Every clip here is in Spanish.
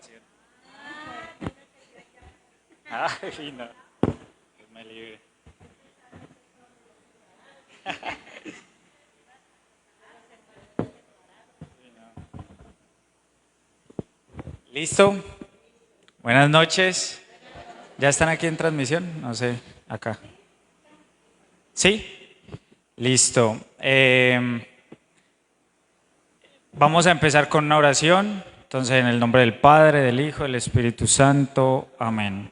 oración. Ay, no. Dios me libre. ¿Listo? Buenas noches. ¿Ya están aquí en transmisión? No sé, acá. ¿Sí? Listo. Vamos a empezar con una oración. Entonces, en el nombre del Padre, del Hijo, del Espíritu Santo. Amén.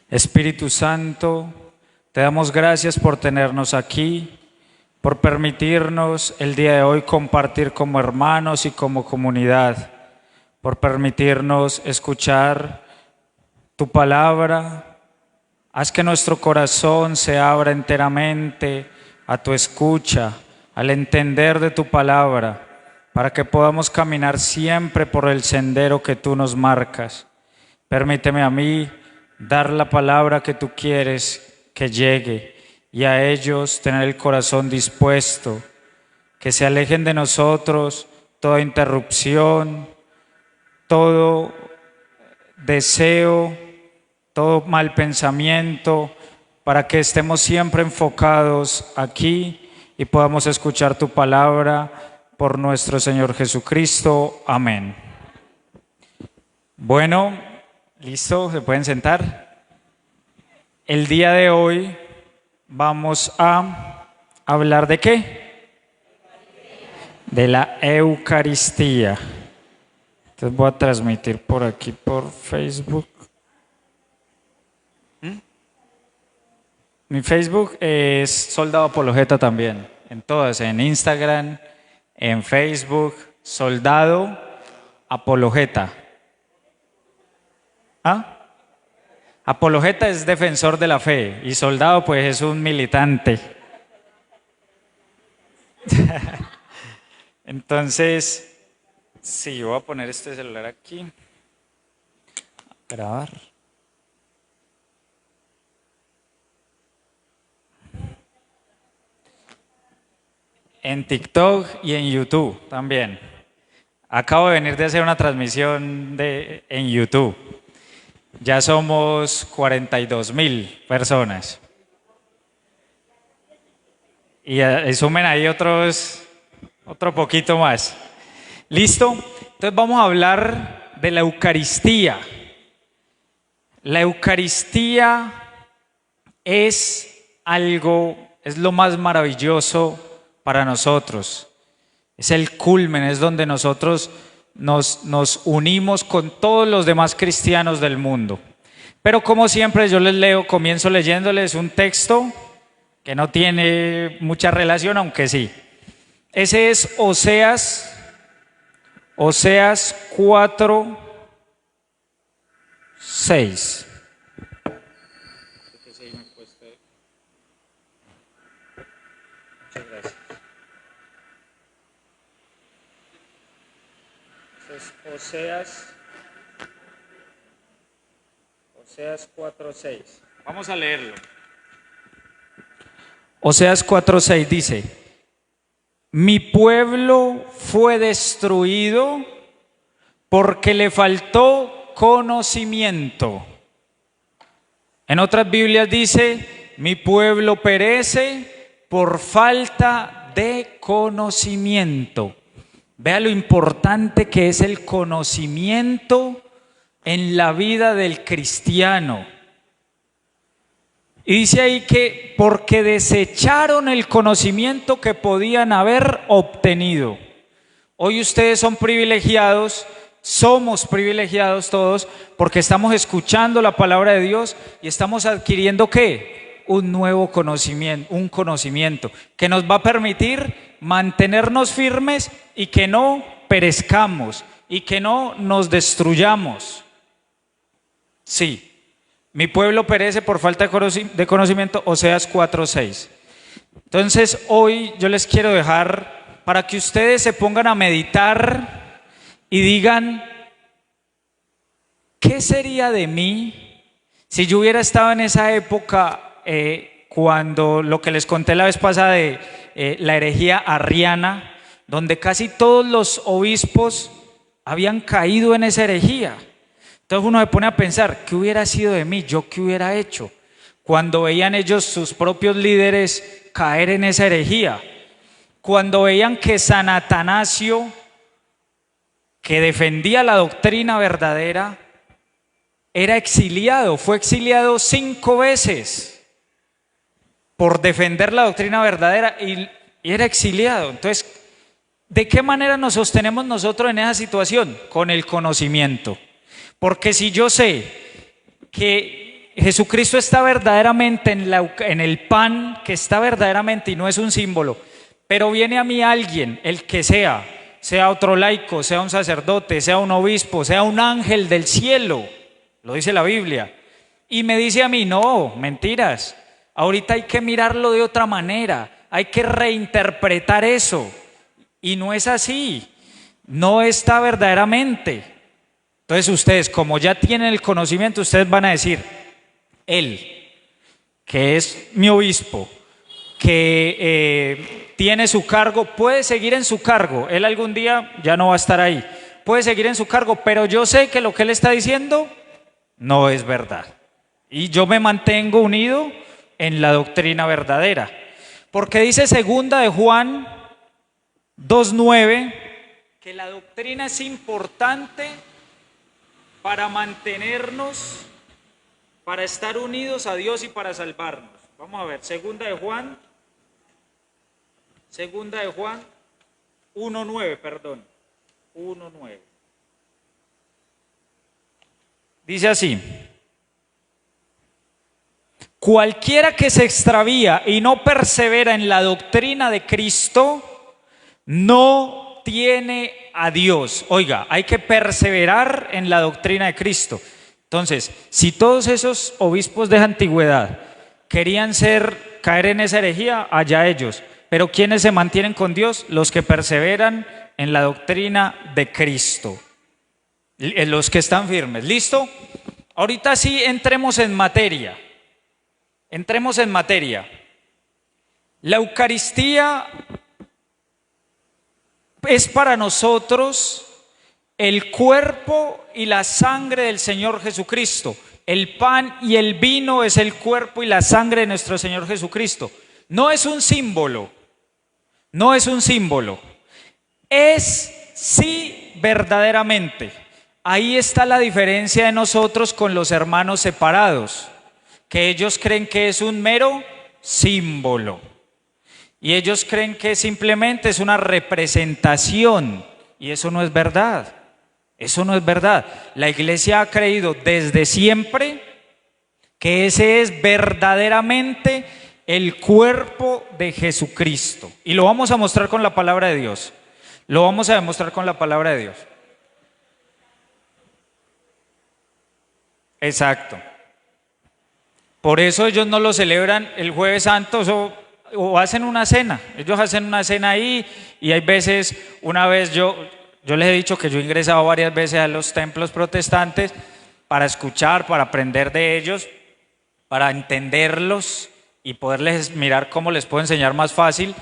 Espíritu Santo, te damos gracias por tenernos aquí, por permitirnos el día de hoy compartir como hermanos y como comunidad, por permitirnos escuchar tu palabra. Haz que nuestro corazón se abra enteramente a tu escucha, al entender de tu palabra, para que podamos caminar siempre por el sendero que tú nos marcas. Permíteme a mí dar la palabra que tú quieres que llegue y a ellos tener el corazón dispuesto, que se alejen de nosotros toda interrupción, todo deseo, todo mal pensamiento, para que estemos siempre enfocados aquí y podamos escuchar tu palabra por nuestro Señor Jesucristo. Amén. Bueno, listo, se pueden sentar. El día de hoy vamos a hablar de ¿qué? De la Eucaristía. Entonces voy a transmitir por aquí por Facebook. Mi Facebook es Soldado Apologeta también, en todas, en Instagram, en Facebook, Soldado Apologeta. ¿Ah? Apologeta es defensor de la fe y soldado pues es un militante. Entonces, sí, voy a poner este celular aquí. Grabar. En TikTok y en YouTube también. Acabo de venir de hacer una transmisión en YouTube. Ya somos 42,000 personas. Y sumen ahí otro poquito más. ¿Listo? Entonces vamos a hablar de la Eucaristía. La Eucaristía es lo más maravilloso para nosotros. Es el culmen, es donde nosotros nos unimos con todos los demás cristianos del mundo. Pero como siempre yo comienzo leyéndoles un texto que no tiene mucha relación, aunque sí. Ese es Oseas 4:6. Muchas gracias. Oseas 4:6. Vamos a leerlo. Oseas 4:6 dice: mi pueblo fue destruido porque le faltó conocimiento. En otras Biblias dice: mi pueblo perece por falta de conocimiento. Vea lo importante que es el conocimiento en la vida del cristiano. Y dice ahí que porque desecharon el conocimiento que podían haber obtenido. Hoy ustedes son privilegiados, somos privilegiados todos, porque estamos escuchando la palabra de Dios y estamos adquiriendo ¿qué? Un nuevo conocimiento, un conocimiento que nos va a permitir mantenernos firmes y que no perezcamos y que no nos destruyamos. Sí. Mi pueblo perece por falta de conocimiento, Oseas 4:6. Entonces hoy yo les quiero dejar para que ustedes se pongan a meditar y digan, ¿qué sería de mí si yo hubiera estado en esa época cuando lo que les conté la vez pasada de la herejía arriana, donde casi todos los obispos habían caído en esa herejía. Entonces uno se pone a pensar, ¿qué hubiera sido de mí? ¿Yo qué hubiera hecho? Cuando veían ellos sus propios líderes caer en esa herejía. Cuando veían que San Atanasio, que defendía la doctrina verdadera, era exiliado, fue exiliado 5 veces por defender la doctrina verdadera y era exiliado. Entonces, ¿de qué manera nos sostenemos nosotros en esa situación? Con el conocimiento. Porque si yo sé que Jesucristo está verdaderamente en el pan, que está verdaderamente y no es un símbolo, pero viene a mí alguien, el que sea otro laico, sea un sacerdote, sea un obispo, sea un ángel del cielo, lo dice la Biblia, y me dice a mí, no, mentiras, ahorita hay que mirarlo de otra manera, hay que reinterpretar eso, y no es así, no está verdaderamente. Entonces ustedes, como ya tienen el conocimiento, ustedes van a decir, él, que es mi obispo, que tiene su cargo, puede seguir en su cargo, él algún día ya no va a estar ahí, puede seguir en su cargo, pero yo sé que lo que él está diciendo no es verdad. Y yo me mantengo unido en la doctrina verdadera. Porque dice segunda de Juan 2:9 que la doctrina es importante para mantenernos, para estar unidos a Dios y para salvarnos. Vamos a ver, segunda de Juan 1:9, perdón. 1:9. Dice así: cualquiera que se extravía y no persevera en la doctrina de Cristo, no tiene a Dios. Oiga, hay que perseverar en la doctrina de Cristo. Entonces, si todos esos obispos de antigüedad querían caer en esa herejía, allá ellos. Pero ¿quiénes se mantienen con Dios? Los que perseveran en la doctrina de Cristo. Los que están firmes. ¿Listo? Ahorita sí entremos en materia. Entremos en materia. La Eucaristía es para nosotros el cuerpo y la sangre del Señor Jesucristo. El pan y el vino es el cuerpo y la sangre de nuestro Señor Jesucristo. No es un símbolo, no es un símbolo. Es sí verdaderamente. Ahí está la diferencia de nosotros con los hermanos separados, que ellos creen que es un mero símbolo. Y ellos creen que simplemente es una representación. Y eso no es verdad. Eso no es verdad. La Iglesia ha creído desde siempre que ese es verdaderamente el cuerpo de Jesucristo. Y lo vamos a mostrar con la palabra de Dios. Lo vamos a demostrar con la palabra de Dios. Exacto. Por eso ellos no lo celebran el Jueves Santo o hacen una cena. Ellos hacen una cena ahí y hay veces, una vez yo les he dicho que yo he ingresado varias veces a los templos protestantes para escuchar, para aprender de ellos, para entenderlos y poderles mirar cómo les puedo enseñar más fácil.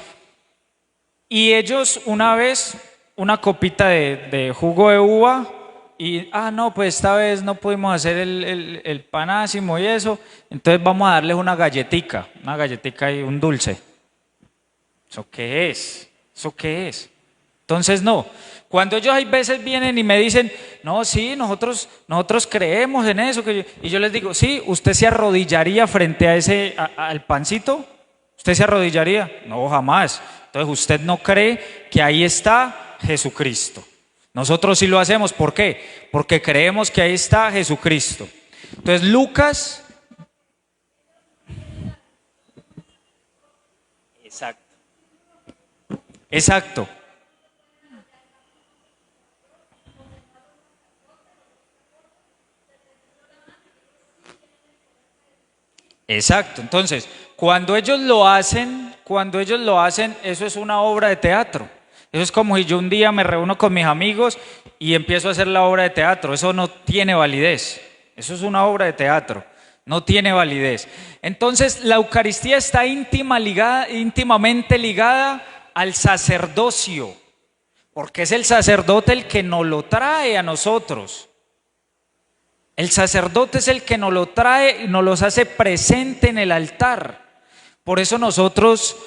Y ellos una vez, una copita de jugo de uva y, no, pues esta vez no pudimos hacer el panásimo y eso, entonces vamos a darles una galletica y un dulce. ¿Eso qué es? ¿Eso qué es? Entonces no. Cuando ellos hay veces vienen y me dicen, no, sí, nosotros creemos en eso, y yo les digo, sí, ¿usted se arrodillaría frente a al pancito? ¿Usted se arrodillaría? No, jamás. Entonces usted no cree que ahí está Jesucristo. Nosotros sí lo hacemos. ¿Por qué? Porque creemos que ahí está Jesucristo. Entonces Lucas. Exacto. Exacto. Entonces, cuando ellos lo hacen, eso es una obra de teatro. Eso es como si yo un día me reúno con mis amigos y empiezo a hacer la obra de teatro. Eso no tiene validez. Eso es una obra de teatro. No tiene validez. Entonces, la Eucaristía está íntimamente ligada al sacerdocio. porque es el sacerdote el que nos lo trae a nosotros. El sacerdote es el que nos lo trae y nos los hace presente en el altar. Por eso nosotros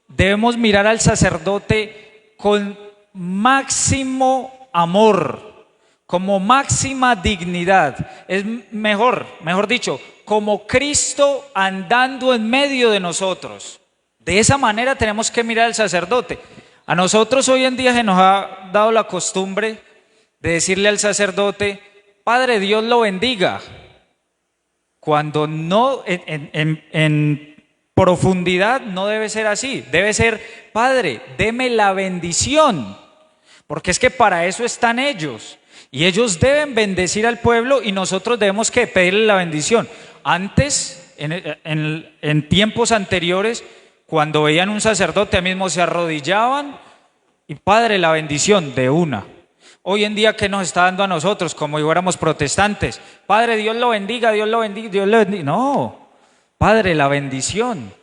debemos mirar al sacerdote con máximo amor, como máxima dignidad. Es mejor dicho, como Cristo andando en medio de nosotros. De esa manera tenemos que mirar al sacerdote. A nosotros hoy en día se nos ha dado la costumbre de decirle al sacerdote: Padre, Dios lo bendiga, cuando no, en profundidad no debe ser así. Debe ser: Padre, deme la bendición, porque es que para eso están ellos, y ellos deben bendecir al pueblo y nosotros debemos que pedirle la bendición. Antes, en tiempos anteriores, cuando veían un sacerdote, a mismo se arrodillaban y Padre, la bendición de una. Hoy en día, ¿qué nos está dando a nosotros como si fuéramos protestantes? Padre, Dios lo bendiga, Dios lo bendiga, Dios lo bendiga. No, Padre, la bendición.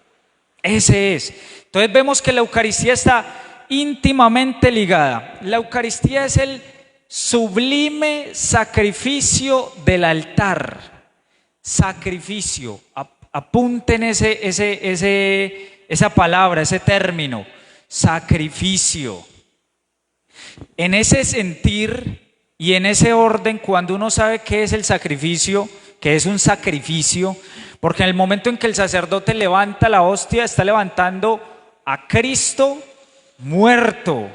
Ese es. Entonces vemos que la Eucaristía está íntimamente ligada. La Eucaristía es el sublime sacrificio del altar. Sacrificio. Apunten esa palabra, ese término. Sacrificio. En ese sentir y en ese orden, cuando uno sabe qué es el sacrificio, que es un sacrificio, porque en el momento en que el sacerdote levanta la hostia, está levantando a Cristo muerto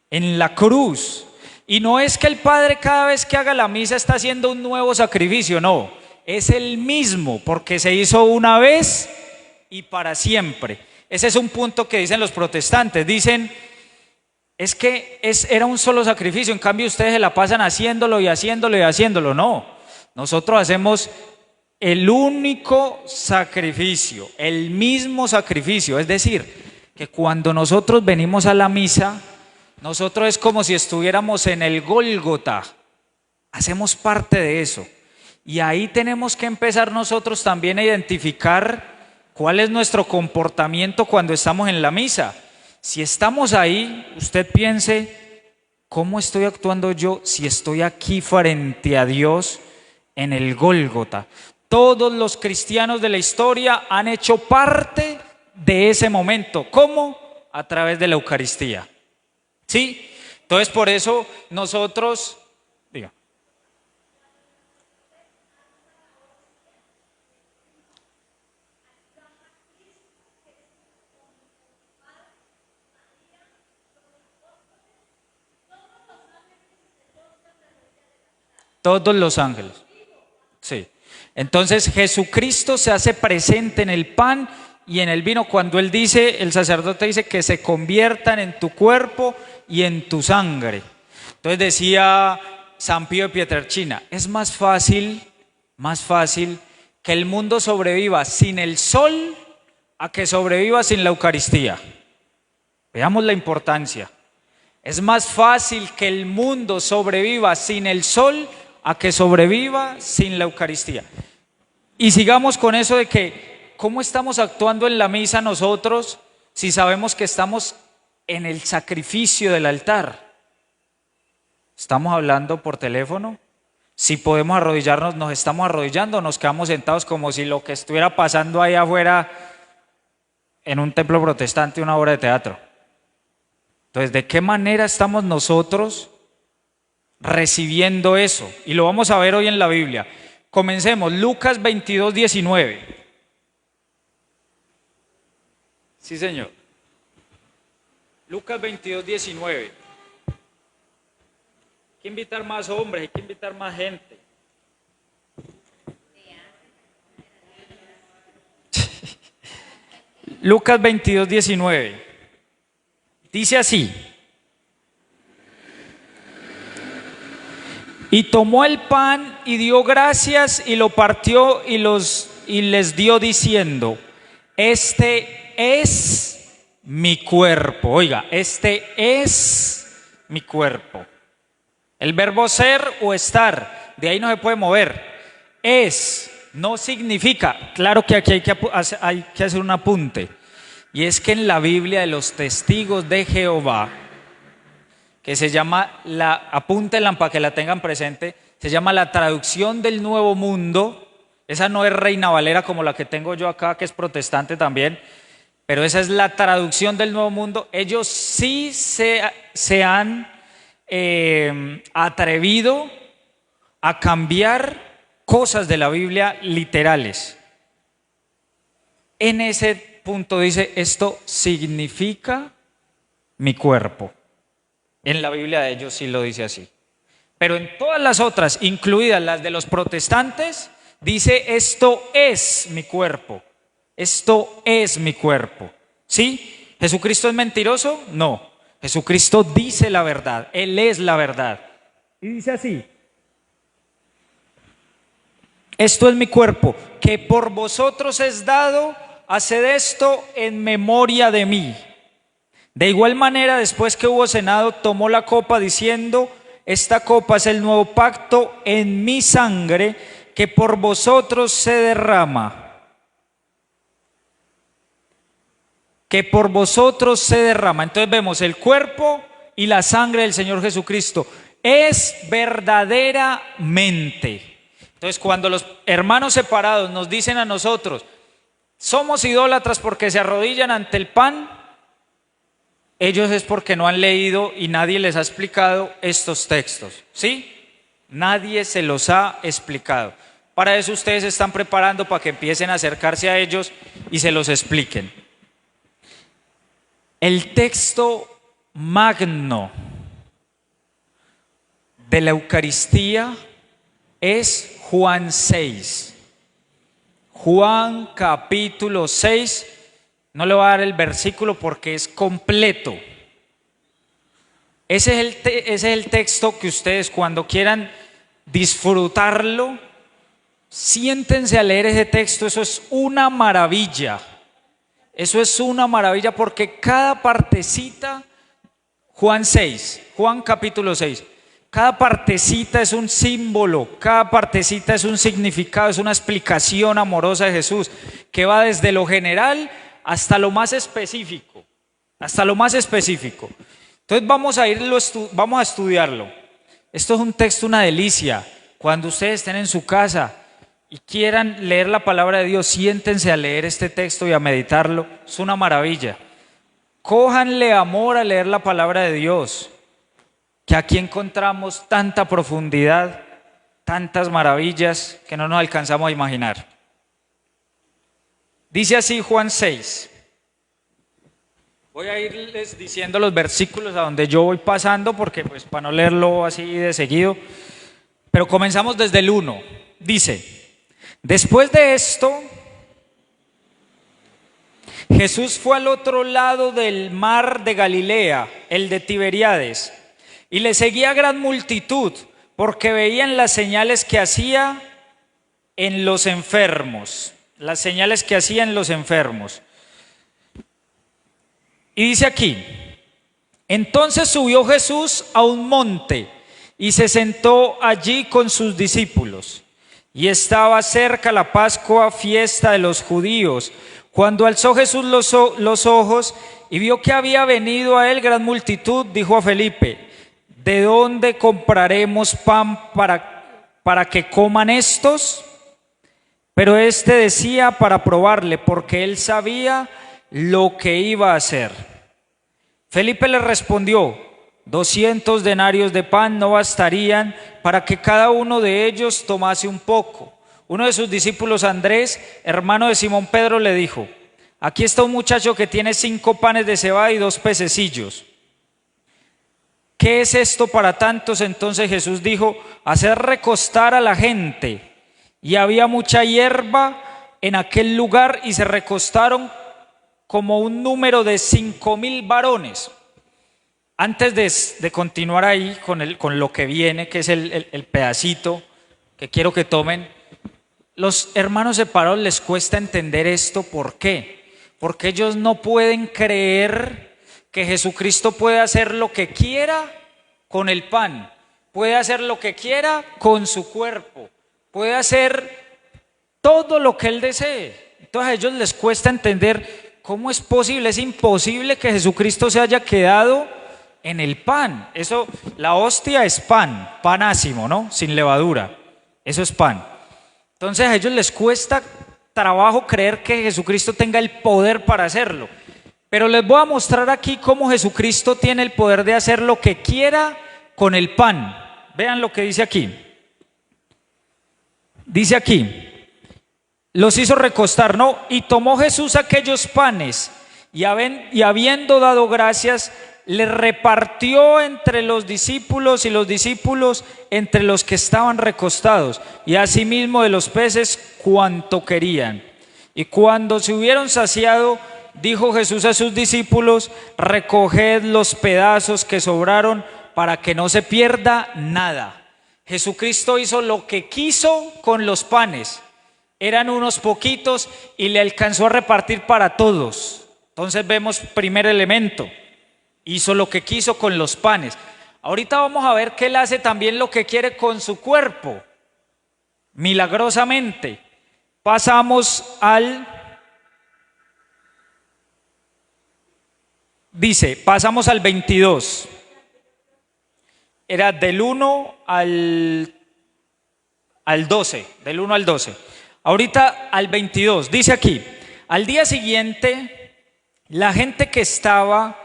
en la cruz. Y no es que el Padre cada vez que haga la misa está haciendo un nuevo sacrificio, no, es el mismo, porque se hizo una vez y para siempre. Ese es un punto que dicen los protestantes, dicen: es que era un solo sacrificio, en cambio ustedes se la pasan haciéndolo y haciéndolo y haciéndolo. No, nosotros hacemos el único sacrificio, el mismo sacrificio. Es decir, que cuando nosotros venimos a la misa, nosotros es como si estuviéramos en el Gólgota, hacemos parte de eso. Y ahí tenemos que empezar nosotros también a identificar cuál es nuestro comportamiento cuando estamos en la misa. Si estamos ahí, usted piense: ¿cómo estoy actuando yo si estoy aquí frente a Dios en el Gólgota? Todos los cristianos de la historia han hecho parte de ese momento. ¿Cómo? A través de la Eucaristía. ¿Sí? Entonces por eso nosotros... Diga. Todos los ángeles. Sí. Entonces Jesucristo se hace presente en el pan y en el vino cuando Él dice, el sacerdote dice, que se conviertan en tu cuerpo y en tu sangre. Entonces decía San Pío de Pietrelcina: es más fácil que el mundo sobreviva sin el sol a que sobreviva sin la Eucaristía. Veamos la importancia. Es más fácil que el mundo sobreviva sin el sol a que sobreviva sin la Eucaristía. Y sigamos con eso de que ¿cómo estamos actuando en la misa nosotros si sabemos que estamos en el sacrificio del altar? ¿Estamos hablando por teléfono? Si podemos arrodillarnos, ¿nos estamos arrodillando o nos quedamos sentados como si lo que estuviera pasando ahí afuera en un templo protestante, una obra de teatro? Entonces, ¿de qué manera estamos nosotros recibiendo eso? Y lo vamos a ver hoy en la Biblia. Comencemos, Lucas 22, 19. Sí, señor. Lucas 22, 19. Hay que invitar más hombres, hay que invitar más gente. Lucas 22, 19. Dice así: y tomó el pan y dio gracias y lo partió y les dio diciendo: este es mi cuerpo. Oiga, este es mi cuerpo. El verbo ser o estar, de ahí no se puede mover. Es, no significa. Claro que aquí hay que hacer un apunte. Y es que en la Biblia de los testigos de Jehová, que se llama, apúntenla para que la tengan presente, se llama la traducción del Nuevo Mundo. Esa no es Reina Valera como la que tengo yo acá, que es protestante también, pero esa es la traducción del Nuevo Mundo. Ellos sí se han atrevido a cambiar cosas de la Biblia literales. En ese punto dice, esto significa mi cuerpo. En la Biblia de ellos sí lo dice así. Pero en todas las otras, incluidas las de los protestantes, dice, esto es mi cuerpo. Esto es mi cuerpo. ¿Sí? ¿Jesucristo es mentiroso? No. Jesucristo dice la verdad. Él es la verdad. Y dice así, esto es mi cuerpo, que por vosotros es dado, haced esto en memoria de mí. De igual manera, después que hubo cenado, tomó la copa diciendo, esta copa es el nuevo pacto en mi sangre, que por vosotros se derrama. Que por vosotros se derrama. Entonces vemos el cuerpo y la sangre del Señor Jesucristo. Es verdaderamente. Entonces cuando los hermanos separados nos dicen a nosotros, somos idólatras porque se arrodillan ante el pan, ellos es porque no han leído y nadie les ha explicado estos textos. ¿Sí? Nadie se los ha explicado. Para eso ustedes se están preparando para que empiecen a acercarse a ellos y se los expliquen. El texto magno de la Eucaristía es Juan 6. Juan capítulo 6. No le voy a dar el versículo porque es completo. Ese es el texto que ustedes cuando quieran disfrutarlo, siéntense a leer ese texto. Eso es una maravilla. Eso es una maravilla porque cada partecita, Juan capítulo 6, cada partecita es un símbolo, cada partecita es un significado, es una explicación amorosa de Jesús que va desde lo general hasta lo más específico, Entonces vamos a estudiarlo. Esto es un texto, una delicia. Cuando ustedes estén en su casa y quieran leer la palabra de Dios, siéntense a leer este texto y a meditarlo. Es una maravilla. Cójanle amor a leer la palabra de Dios, que aquí encontramos tanta profundidad, tantas maravillas que no nos alcanzamos a imaginar. Dice así Juan 6. Voy a irles diciendo los versículos a donde yo voy pasando, porque pues para no leerlo así de seguido, pero comenzamos desde el 1. Dice, después de esto, Jesús fue al otro lado del mar de Galilea, el de Tiberíades, y le seguía gran multitud, porque veían las señales que hacía en los enfermos. Y dice aquí, entonces subió Jesús a un monte y se sentó allí con sus discípulos. Y estaba cerca la Pascua, fiesta de los judíos. Cuando alzó Jesús los ojos y vio que había venido a él gran multitud, dijo a Felipe, ¿de dónde compraremos pan para que coman estos? Pero éste decía para probarle, porque él sabía lo que iba a hacer. Felipe le respondió, 200 denarios de pan no bastarían para que cada uno de ellos tomase un poco. Uno de sus discípulos, Andrés, hermano de Simón Pedro, le dijo, aquí está un muchacho que tiene 5 panes de cebada y 2 pececillos. ¿Qué es esto para tantos? Entonces Jesús dijo, hacer recostar a la gente. Y había mucha hierba en aquel lugar y se recostaron como un número de 5,000 varones. Antes de continuar ahí con lo que viene, que es el pedacito que quiero que tomen, los hermanos separados les cuesta entender esto. ¿Por qué? Porque ellos no pueden creer que Jesucristo puede hacer lo que quiera con el pan, puede hacer lo que quiera con su cuerpo, puede hacer todo lo que Él desee. Entonces a ellos les cuesta entender cómo es posible, es imposible que Jesucristo se haya quedado En el pan. Eso, la hostia es pan, panácimo, ¿no? Sin levadura. Eso es pan. Entonces a ellos les cuesta trabajo creer que Jesucristo tenga el poder para hacerlo. Pero les voy a mostrar aquí cómo Jesucristo tiene el poder de hacer lo que quiera con el pan. Vean lo que dice aquí. Dice aquí, los hizo recostar, ¿no? Y tomó Jesús aquellos panes y habiendo dado gracias, les repartió entre los discípulos y los discípulos entre los que estaban recostados, y asimismo de los peces cuanto querían. Y cuando se hubieron saciado, dijo Jesús a sus discípulos: recoged los pedazos que sobraron para que no se pierda nada. Jesucristo hizo lo que quiso con los panes. Eran unos poquitos y le alcanzó a repartir para todos. Entonces vemos primer elemento. Hizo lo que quiso con los panes. Ahorita vamos a ver que Él hace también lo que quiere con su cuerpo. Milagrosamente. Pasamos al... pasamos al 22. Era del 1 al 12. Del 1 al 12. Ahorita al 22. Dice aquí, al día siguiente, la gente que estaba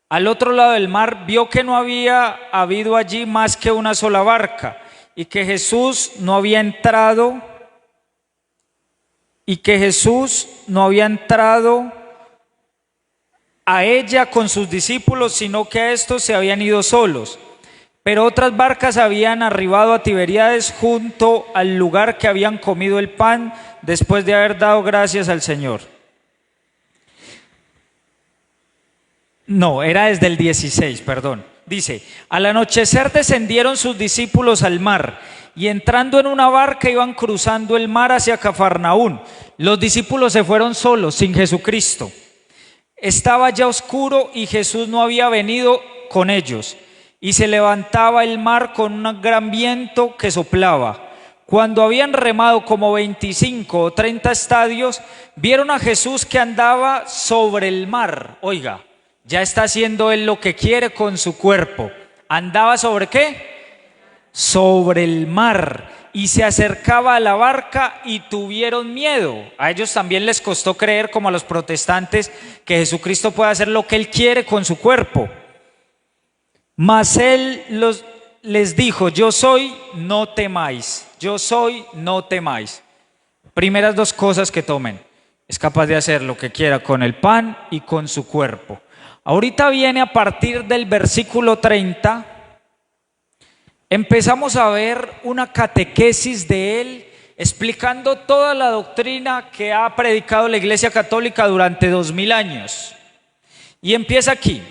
al otro lado del mar vio que no había habido allí más que una sola barca y que Jesús no había entrado a ella con sus discípulos, sino que a estos se habían ido solos. Pero otras barcas habían arribado a Tiberíades junto al lugar que habían comido el pan después de haber dado gracias al Señor. No, era desde el 16, perdón. Dice, al anochecer descendieron sus discípulos al mar y entrando en una barca iban cruzando el mar hacia Cafarnaún. Los discípulos se fueron solos, sin Jesucristo. Estaba ya oscuro y Jesús no había venido con ellos. Y se levantaba el mar con un gran viento que soplaba. Cuando habían remado como 25 o 30 estadios, vieron a Jesús que andaba sobre el mar. Oiga, ya está haciendo Él lo que quiere con su cuerpo. ¿Andaba sobre qué? Sobre el mar. Y se acercaba a la barca y tuvieron miedo. A ellos también les costó creer, como a los protestantes, que Jesucristo puede hacer lo que Él quiere con su cuerpo. Mas Él les dijo: yo soy, no temáis. Yo soy, no temáis. Primeras dos cosas que tomen. Es capaz de hacer lo que quiera con el pan y con su cuerpo. Ahorita viene a partir del versículo 30. Empezamos a ver una catequesis de Él explicando toda la doctrina que ha predicado la Iglesia Católica durante 2000 años. Y empieza aquí.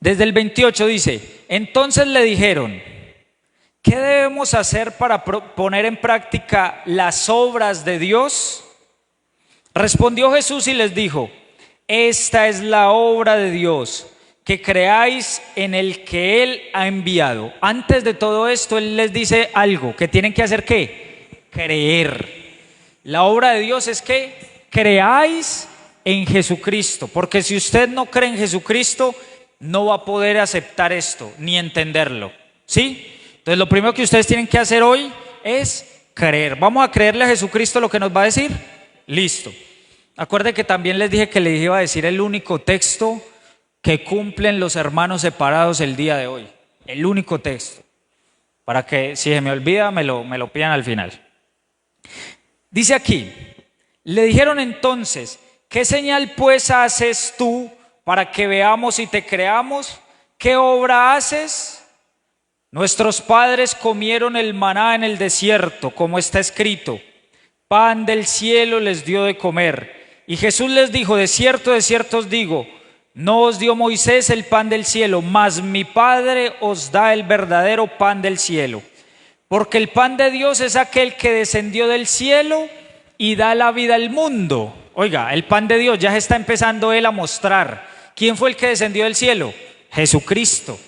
Desde el 28 dice: entonces le dijeron: ¿qué debemos hacer para poner en práctica las obras de Dios? Respondió Jesús y les dijo: esta es la obra de Dios, que creáis en el que Él ha enviado. Antes de todo esto, Él les dice algo, que tienen que hacer ¿qué? Creer. La obra de Dios es que creáis en Jesucristo, porque si usted no cree en Jesucristo, no va a poder aceptar esto, ni entenderlo, ¿sí? Entonces lo primero que ustedes tienen que hacer hoy es creer. ¿Vamos a creerle a Jesucristo lo que nos va a decir? Listo. Acuérdense que también les dije que les iba a decir el único texto que cumplen los hermanos separados el día de hoy. El único texto. Para que si se me olvida me lo pidan al final. Dice aquí, le dijeron entonces: ¿qué señal pues haces tú para que veamos y te creamos? ¿Qué obra haces? Nuestros padres comieron el maná en el desierto, como está escrito: pan del cielo les dio de comer. Y Jesús les dijo: de cierto os digo, no os dio Moisés el pan del cielo, mas mi Padre os da el verdadero pan del cielo. Porque el pan de Dios es aquel que descendió del cielo y da la vida al mundo. Oiga, el pan de Dios ya se está empezando Él a mostrar. ¿Quién fue el que descendió del cielo? Jesucristo.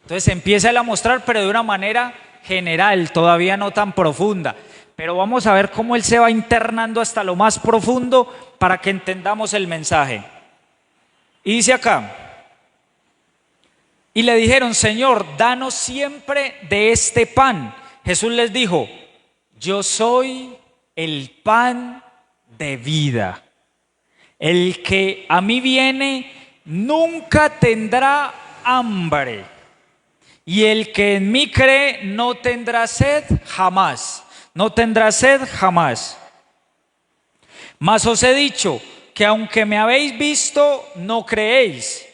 Entonces empieza Él a mostrar, pero de una manera general, todavía no tan profunda. Pero vamos a ver cómo Él se va internando hasta lo más profundo para que entendamos el mensaje. Y dice acá, y le dijeron, Señor, danos siempre de este pan. Jesús les dijo, yo soy el pan de vida. El que a mí viene nunca tendrá hambre. Y el que en mí cree no tendrá sed jamás. No tendrá sed jamás. Mas os he dicho que aunque me habéis visto, no creéis.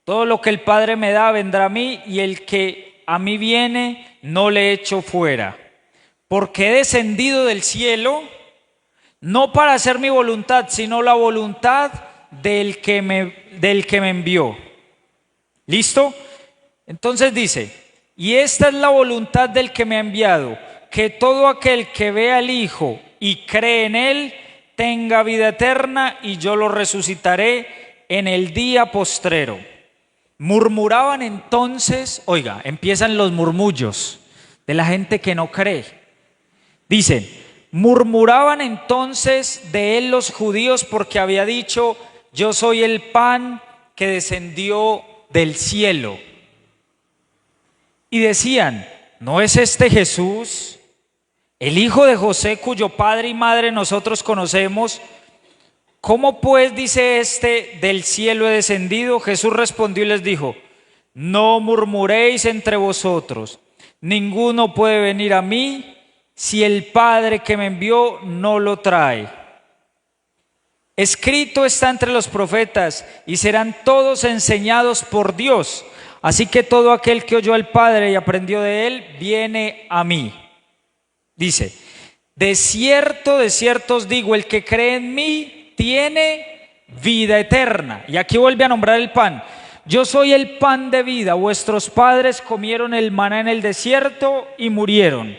Todo lo que el Padre me da vendrá a mí, y el que a mí viene no le echo fuera. Porque he descendido del cielo, no para hacer mi voluntad, sino la voluntad del que me envió. ¿Listo? Entonces dice, y esta es la voluntad del que me ha enviado, que todo aquel que vea al Hijo y cree en Él, tenga vida eterna, y yo lo resucitaré en el día postrero. Murmuraban entonces, oiga, empiezan los murmullos de la gente que no cree. Dicen, murmuraban entonces de él los judíos porque había dicho, yo soy el pan que descendió del cielo. Y decían, ¿no es este Jesús, el hijo de José, cuyo padre y madre nosotros conocemos? ¿Cómo pues dice este, del cielo he descendido? Jesús respondió y les dijo, no murmuréis entre vosotros, ninguno puede venir a mí si el Padre que me envió no lo trae. Escrito está entre los profetas, y serán todos enseñados por Dios. Así que todo aquel que oyó al Padre y aprendió de él, viene a mí. Dice, de cierto os digo, el que cree en mí tiene vida eterna. Y aquí vuelve a nombrar el pan. Yo soy el pan de vida. Vuestros padres comieron el maná en el desierto y murieron.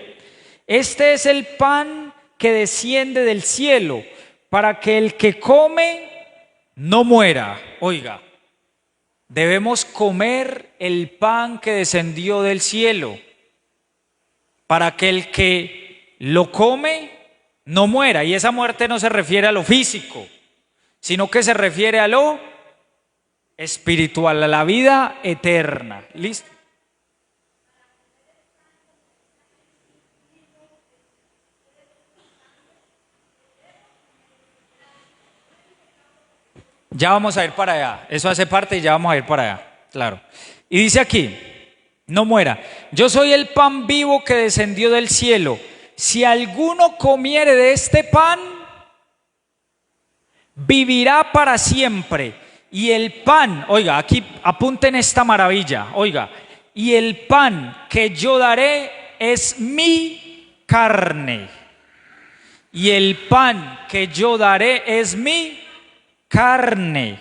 Este es el pan que desciende del cielo, para que el que come no muera. Oiga, debemos comer el pan que descendió del cielo, para que el que lo come no muera. Y esa muerte no se refiere a lo físico, sino que se refiere a lo espiritual, a la vida eterna. ¿Listo? Ya vamos a ir para allá. Eso hace parte y ya vamos a ir para allá. Claro. Y dice aquí, no muera. Yo soy el pan vivo que descendió del cielo. Si alguno comiere de este pan, vivirá para siempre. Y el pan, oiga, aquí apunten esta maravilla, oiga, y el pan que yo daré es mi carne. Y el pan que yo daré es mi carne,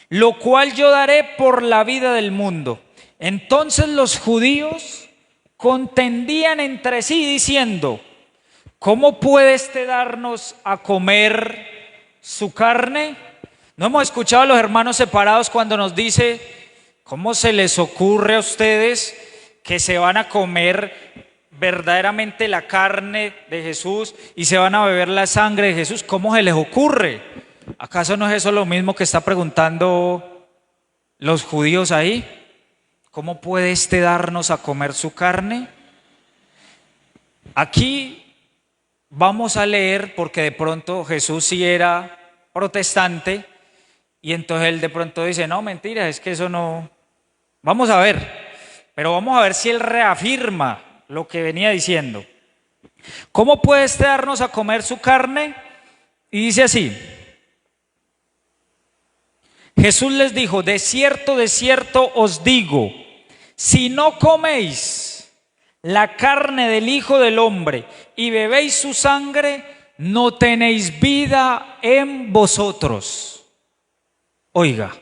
lo cual yo daré por la vida del mundo. Entonces los judíos contendían entre sí diciendo, ¿cómo puede este darnos a comer su carne? ¿No hemos escuchado a los hermanos separados cuando nos dice, ¿cómo se les ocurre a ustedes que se van a comer verdaderamente la carne de Jesús y se van a beber la sangre de Jesús? ¿Cómo se les ocurre? ¿Acaso no es eso lo mismo que está preguntando los judíos ahí? ¿Cómo puede este darnos a comer su carne? Aquí vamos a leer, porque de pronto Jesús sí era protestante, y entonces él de pronto dice, no, mentira, es que eso no... Vamos a ver, pero vamos a ver si él reafirma lo que venía diciendo. ¿Cómo puede este darnos a comer su carne? Y dice así, Jesús les dijo, de cierto os digo, si no coméis la carne del Hijo del Hombre y bebéis su sangre, no tenéis vida en vosotros. Oiga,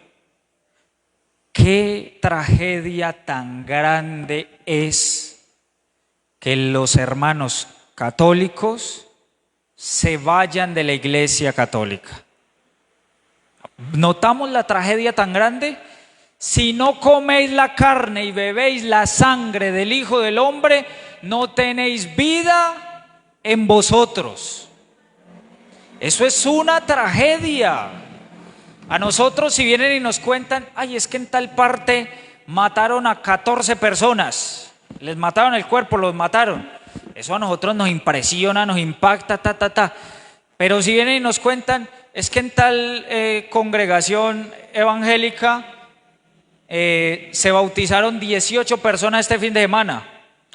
qué tragedia tan grande es que los hermanos católicos se vayan de la Iglesia Católica. ¿Notamos la tragedia tan grande? Si no coméis la carne y bebéis la sangre del Hijo del Hombre, no tenéis vida en vosotros. Eso es una tragedia. A nosotros si vienen y nos cuentan, ay, es que en tal parte mataron a 14 personas, les mataron el cuerpo, los mataron. Eso a nosotros nos impresiona, nos impacta, Pero si vienen y nos cuentan, es que en tal congregación evangélica se bautizaron 18 personas este fin de semana.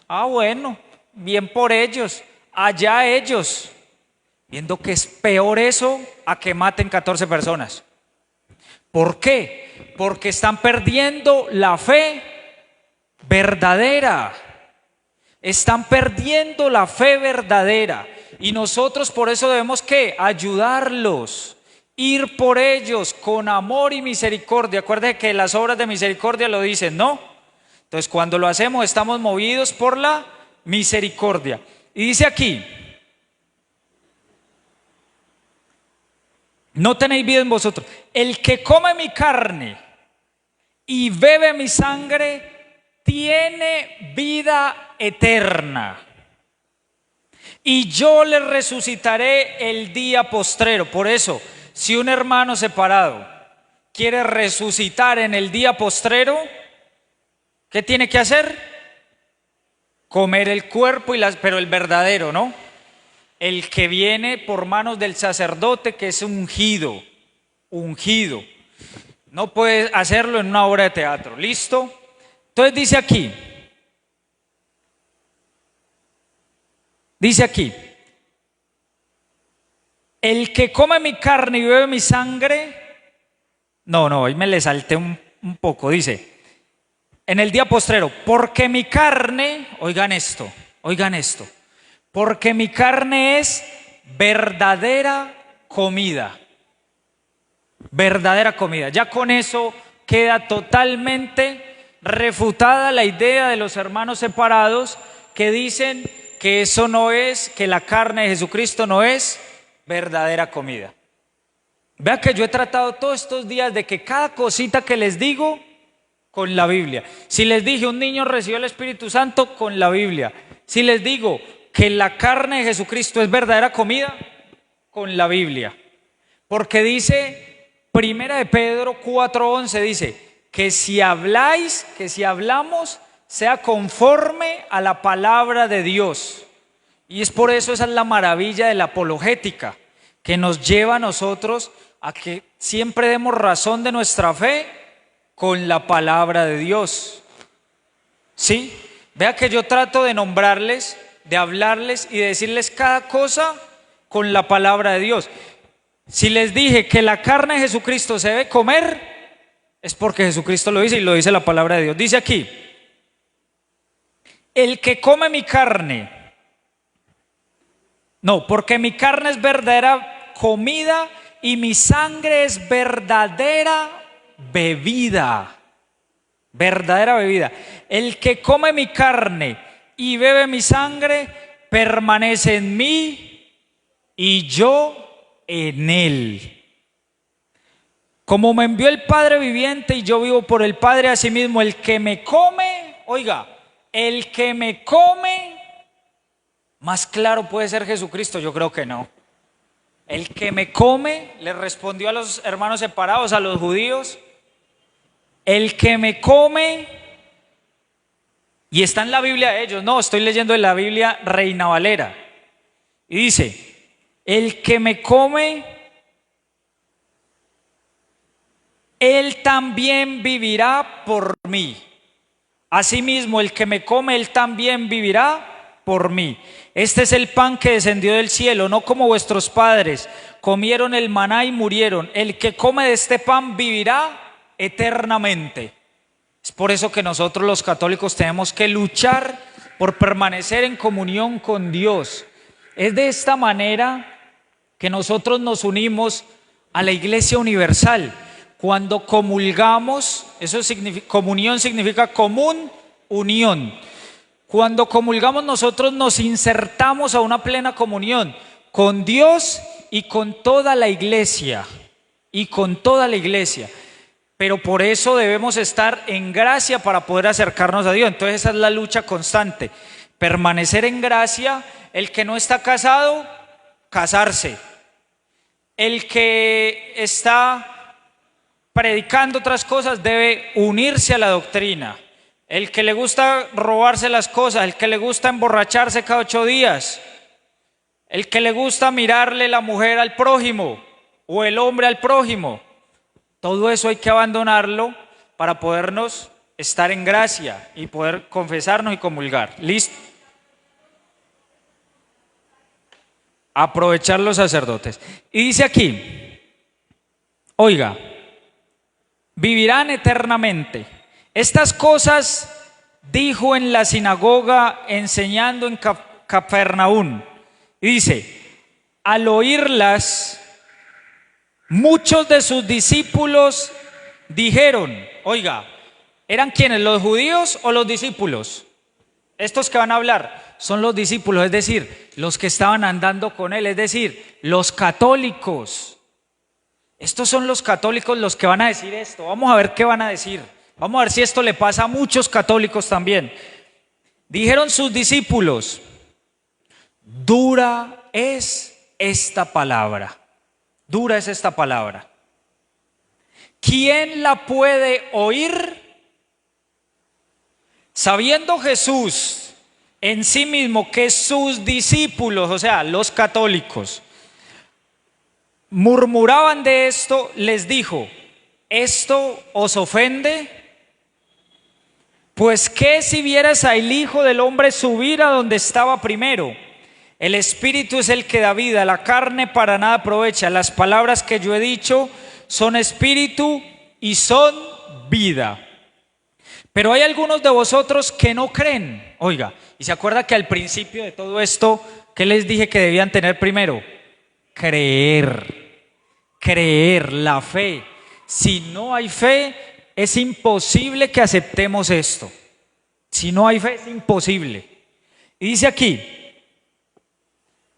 Ah, bueno, bien por ellos, allá ellos, viendo que es peor eso a que maten 14 personas. ¿Por qué? Porque están perdiendo la fe verdadera. Están perdiendo la fe verdadera. Y nosotros por eso debemos ¿qué? Ayudarlos, ir por ellos con amor y misericordia. Acuérdense que las obras de misericordia lo dicen, ¿no? Entonces cuando lo hacemos estamos movidos por la misericordia. Y dice aquí, no tenéis vida en vosotros. El que come mi carne y bebe mi sangre tiene vida eterna. Y yo le resucitaré el día postrero. Por eso, si un hermano separado quiere resucitar en el día postrero, ¿qué tiene que hacer? Comer el cuerpo, pero el verdadero, ¿no? El que viene por manos del sacerdote, que es ungido. No puede hacerlo en una obra de teatro. ¿Listo? Entonces dice aquí, el que come mi carne y bebe mi sangre, hoy me le salté un poco, dice, en el día postrero, porque mi carne, oigan esto, porque mi carne es verdadera comida. Ya con eso queda totalmente refutada la idea de los hermanos separados que dicen que eso no es, que la carne de Jesucristo no es verdadera comida. Vea que yo he tratado todos estos días de que cada cosita que les digo con la Biblia. Si les dije un niño recibió el Espíritu Santo, con la Biblia. Si les digo que la carne de Jesucristo es verdadera comida, con la Biblia. Porque dice, Primera de Pedro 4:11 dice, que si hablamos, sea conforme a la palabra de Dios. Y es por eso, esa es la maravilla de la apologética, que nos lleva a nosotros a que siempre demos razón de nuestra fe con la palabra de Dios. ¿Sí? Vea que yo trato de nombrarles, de hablarles y de decirles cada cosa con la palabra de Dios. Si les dije que la carne de Jesucristo se debe comer, es porque Jesucristo lo dice y lo dice la palabra de Dios. Dice aquí, el que come mi carne, porque mi carne es verdadera comida y mi sangre es verdadera bebida. El que come mi carne y bebe mi sangre permanece en mí y yo en él. Como me envió el Padre viviente y yo vivo por el Padre, asimismo el que me come, el que me come, más claro puede ser Jesucristo, yo creo que no. El que me come, le respondió a los hermanos separados, a los judíos, el que me come, y está en la Biblia de ellos, estoy leyendo en la Biblia Reina Valera, y dice, el que me come, él también vivirá por mí. Asimismo, el que me come, él también vivirá por mí. Este es el pan que descendió del cielo, no como vuestros padres comieron el maná y murieron. El que come de este pan vivirá eternamente. Es por eso que nosotros los católicos tenemos que luchar por permanecer en comunión con Dios. Es de esta manera que nosotros nos unimos a la Iglesia Universal. Cuando comulgamos, comunión significa común, unión. Cuando comulgamos nosotros nos insertamos a una plena comunión con Dios y con toda la iglesia. Pero por eso debemos estar en gracia para poder acercarnos a Dios. Entonces esa es la lucha constante. Permanecer en gracia, el que no está casado, casarse. El que está predicando otras cosas debe unirse a la doctrina. El que le gusta robarse las cosas, el que le gusta emborracharse cada 8 días, el que le gusta mirarle la mujer al prójimo o el hombre al prójimo, todo eso hay que abandonarlo para podernos estar en gracia y poder confesarnos y comulgar. ¿Listo? Aprovechar los sacerdotes. Y dice aquí, oiga, vivirán eternamente. Estas cosas dijo en la sinagoga enseñando en Capernaum. Y dice, al oírlas, muchos de sus discípulos dijeron, oiga, ¿eran quiénes? ¿Los judíos o los discípulos? Estos que van a hablar son los discípulos, es decir, los que estaban andando con él, es decir, los católicos. Estos son los católicos los que van a decir esto. Vamos a ver qué van a decir. Vamos a ver si esto le pasa a muchos católicos también. Dijeron sus discípulos, dura es esta palabra. Dura es esta palabra. ¿Quién la puede oír? Sabiendo Jesús en sí mismo que sus discípulos, o sea, los católicos, murmuraban de esto, les dijo, ¿esto os ofende? Pues qué si vieras al Hijo del Hombre subir a donde estaba primero. El Espíritu es el que da vida, la carne para nada aprovecha. Las palabras que yo he dicho son espíritu y son vida. Pero hay algunos de vosotros que no creen. Oiga, y se acuerda que al principio de todo esto, ¿qué les dije que debían tener primero? Creer, la fe. Si no hay fe, es imposible que aceptemos esto. Si no hay fe, es imposible. Y dice aquí,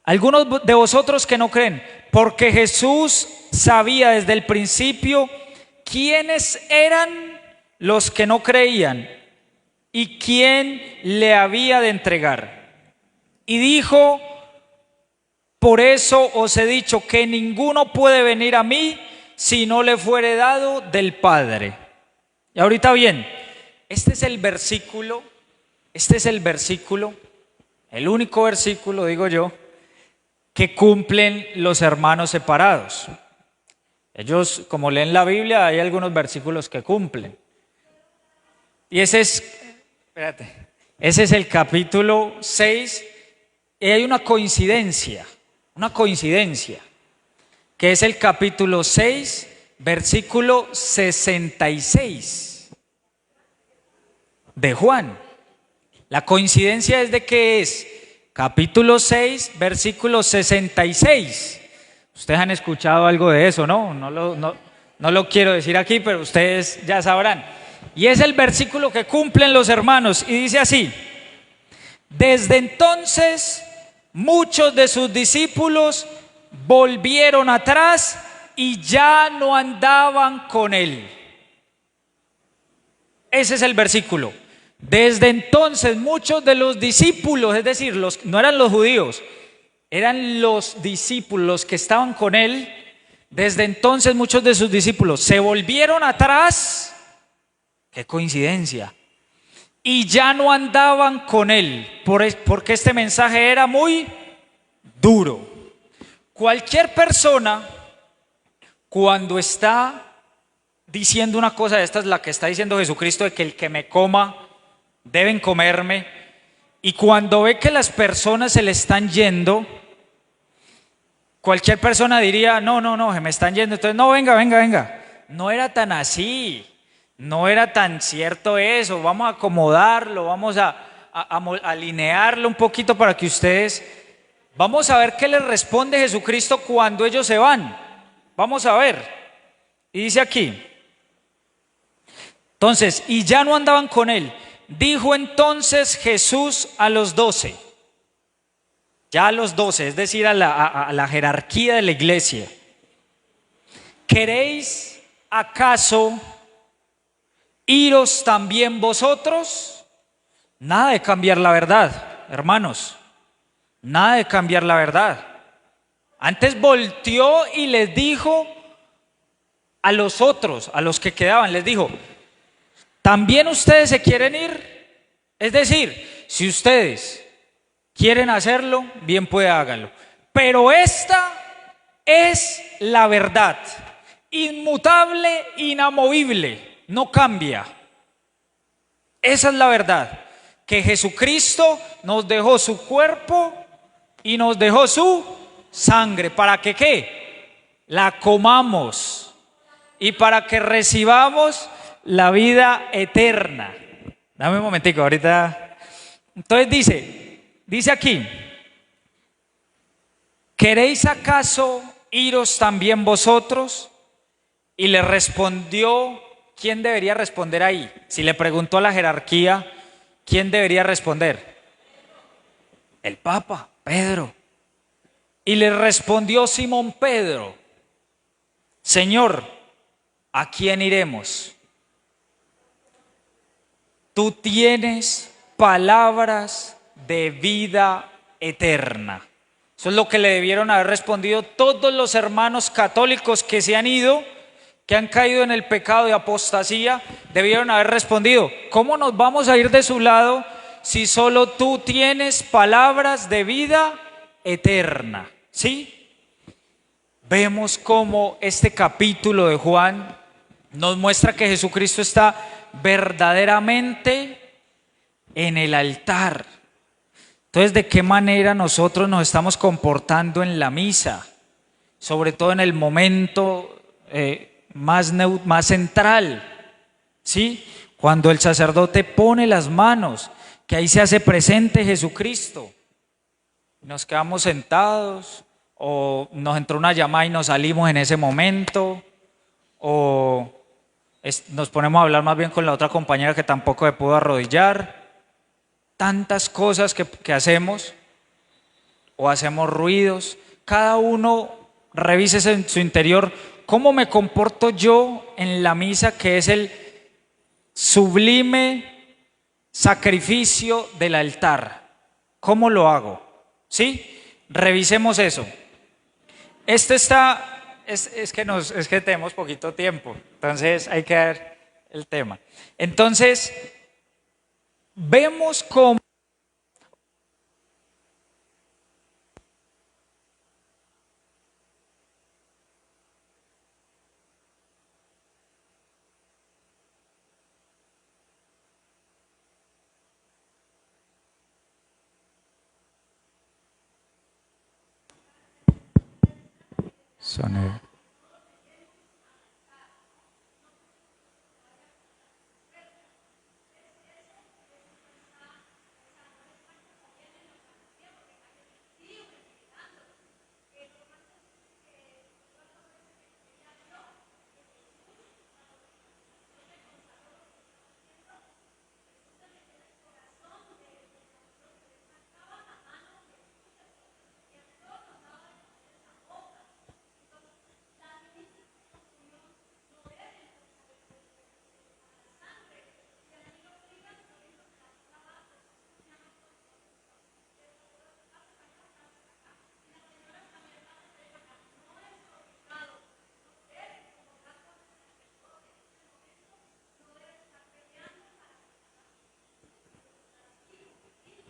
algunos de vosotros que no creen, porque Jesús sabía desde el principio quiénes eran los que no creían y quién le había de entregar. Y dijo, por eso os he dicho que ninguno puede venir a mí si no le fuere dado del Padre. Y ahorita bien, este es el versículo, el único versículo, digo yo, que cumplen los hermanos separados. Ellos, como leen la Biblia, hay algunos versículos que cumplen. Y ese es el capítulo 6, y hay una coincidencia, que es el capítulo 6, versículo 66 de Juan. La coincidencia es de que es capítulo 6, versículo 66. Ustedes han escuchado algo de eso, ¿no? No lo quiero decir aquí, pero ustedes ya sabrán. Y es el versículo que cumplen los hermanos y dice así: desde entonces muchos de sus discípulos volvieron atrás y ya no andaban con él. Ese es el versículo. Desde entonces muchos de los discípulos, es decir, no eran los judíos, eran los discípulos los que estaban con él. Desde entonces muchos de sus discípulos se volvieron atrás. ¡Qué coincidencia! Y ya no andaban con él, porque este mensaje era muy duro. Cualquier persona, cuando está diciendo una cosa de estas, la que está diciendo Jesucristo, de que el que me coma, deben comerme, y cuando ve que las personas se le están yendo, cualquier persona diría, no, se me están yendo, entonces no, venga. No era tan así. No era tan cierto eso, vamos a acomodarlo, vamos a alinearlo un poquito para que ustedes... Vamos a ver qué les responde Jesucristo cuando ellos se van. Vamos a ver. Y dice aquí, entonces, y ya no andaban con él. Dijo entonces Jesús a los 12, ya a los 12, es decir, a la jerarquía de la iglesia: ¿queréis acaso iros también vosotros? Nada de cambiar la verdad, hermanos, nada de cambiar la verdad. Antes volteó y les dijo: a los otros, a los que quedaban, les dijo, ¿también ustedes se quieren ir? Es decir, si ustedes quieren hacerlo, bien puede háganlo. Pero esta es la verdad, inmutable, inamovible, no cambia. Esa es la verdad, que Jesucristo nos dejó su cuerpo y nos dejó su sangre. ¿Para que qué? La comamos y para que recibamos la vida eterna. Dame un momentico, ahorita. Entonces dice aquí, ¿queréis acaso iros también vosotros? Y le respondió, ¿quién debería responder ahí? Si le preguntó a la jerarquía, ¿quién debería responder? El Papa, Pedro. Y le respondió Simón Pedro, Señor, ¿a quién iremos? Tú tienes palabras de vida eterna. Eso es lo que le debieron haber respondido todos los hermanos católicos que se han ido, que han caído en el pecado de apostasía. Debieron haber respondido, ¿cómo nos vamos a ir de su lado si solo tú tienes palabras de vida eterna? ¿Sí? Vemos cómo este capítulo de Juan nos muestra que Jesucristo está verdaderamente en el altar. Entonces, ¿de qué manera nosotros nos estamos comportando en la misa? Sobre todo en el momento más central, ¿sí? Cuando el sacerdote pone las manos, que ahí se hace presente Jesucristo. Nos quedamos sentados, o nos entró una llamada y nos salimos en ese momento, o nos ponemos a hablar más bien con la otra compañera que tampoco se pudo arrodillar. Tantas cosas que hacemos, o hacemos ruidos. Cada uno revise en su interior, ¿cómo me comporto yo en la misa, que es el sublime sacrificio del altar? ¿Cómo lo hago? ¿Sí? Revisemos eso. Es que tenemos poquito tiempo, entonces hay que ver el tema. Entonces, vemos cómo sonido.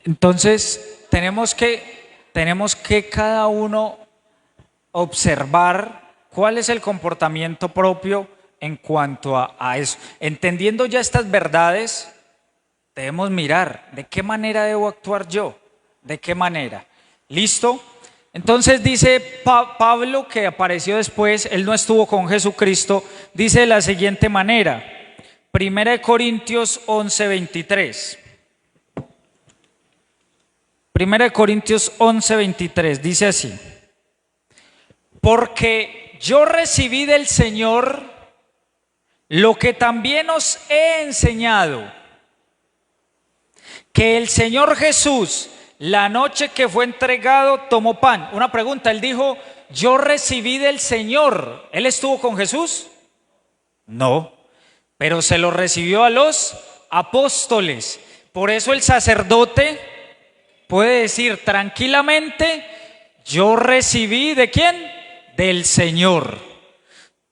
Entonces, tenemos que cada uno observar cuál es el comportamiento propio en cuanto a eso. Entendiendo ya estas verdades, debemos mirar de qué manera debo actuar yo, de qué manera. ¿Listo? Entonces dice Pablo, que apareció después, él no estuvo con Jesucristo, dice de la siguiente manera, 1 Corintios 11:23. 1 Corintios 11:23 dice así: porque yo recibí del Señor lo que también os he enseñado, que el Señor Jesús, la noche que fue entregado, tomó pan. Una pregunta, él dijo, yo recibí del Señor. ¿Él estuvo con Jesús? No, pero se lo recibió a los apóstoles. Por eso el sacerdote puede decir tranquilamente, yo recibí ¿de quién? Del Señor.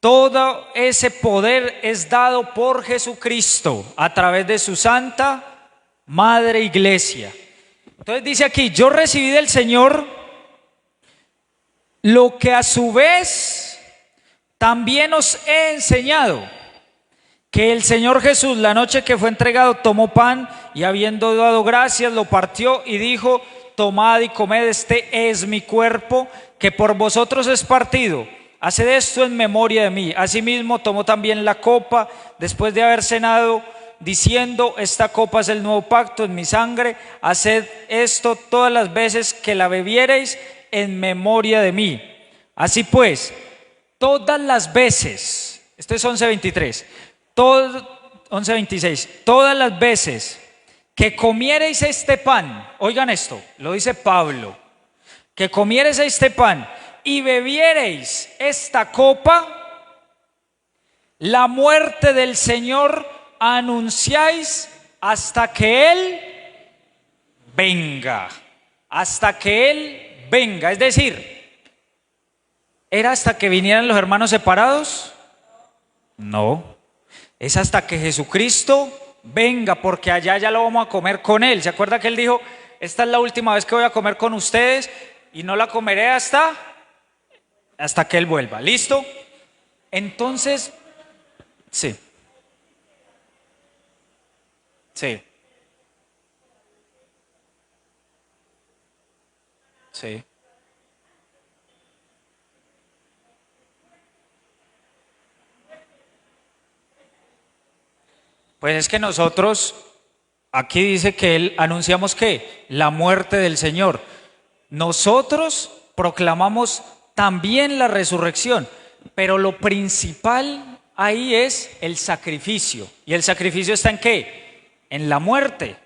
Todo ese poder es dado por Jesucristo a través de su santa madre iglesia. Entonces dice aquí, yo recibí del Señor lo que a su vez también os he enseñado, que el Señor Jesús, la noche que fue entregado, tomó pan y habiendo dado gracias, lo partió y dijo: tomad y comed, este es mi cuerpo, que por vosotros es partido. Haced esto en memoria de mí. Asimismo tomó también la copa después de haber cenado, diciendo: esta copa es el nuevo pacto en mi sangre. Haced esto todas las veces que la bebiereis en memoria de mí. Así pues, todas las veces, esto es 11:23, 11:26, todas las veces que comiereis este pan, oigan esto, lo dice Pablo, que comiereis este pan y bebiereis esta copa, la muerte del Señor anunciáis hasta que Él venga, hasta que Él venga. Es decir, ¿era hasta que vinieran los hermanos separados? No, es hasta que Jesucristo venga, porque allá ya lo vamos a comer con Él. ¿Se acuerda que Él dijo: esta es la última vez que voy a comer con ustedes y no la comeré hasta que Él vuelva? ¿Listo? Entonces, sí. Sí. Sí. Pues es que nosotros, aquí dice que Él anunciamos que la muerte del Señor. Nosotros proclamamos también la resurrección, pero lo principal ahí es el sacrificio. ¿Y el sacrificio está en qué? En la muerte.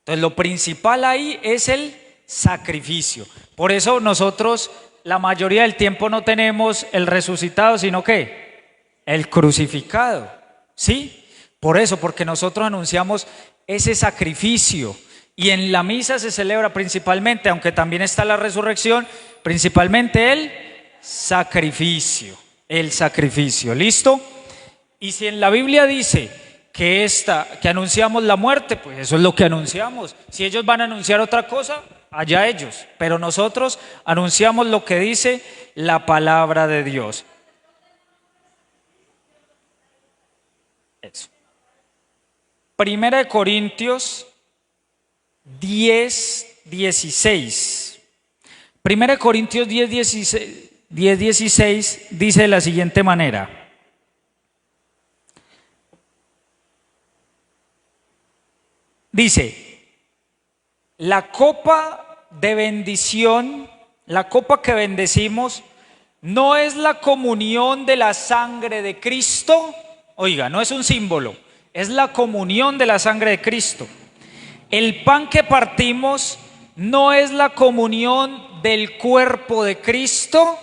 Entonces lo principal ahí es el sacrificio. Por eso nosotros la mayoría del tiempo no tenemos el resucitado, sino que el crucificado. ¿Sí? Por eso, porque nosotros anunciamos ese sacrificio. Y en la misa se celebra principalmente, aunque también está la resurrección, principalmente el sacrificio. El sacrificio, ¿listo? Y si en la Biblia dice que anunciamos la muerte, pues eso es lo que anunciamos. Si ellos van a anunciar otra cosa, allá ellos. Pero nosotros anunciamos lo que dice la palabra de Dios. Eso. Primera de Corintios 10:16. Primera de Corintios 10:16 dice de la siguiente manera: dice, la copa de bendición, la copa que bendecimos, no es la comunión de la sangre de Cristo. Oiga, no es un símbolo, es la comunión de la sangre de Cristo. El pan que partimos no es la comunión del cuerpo de Cristo.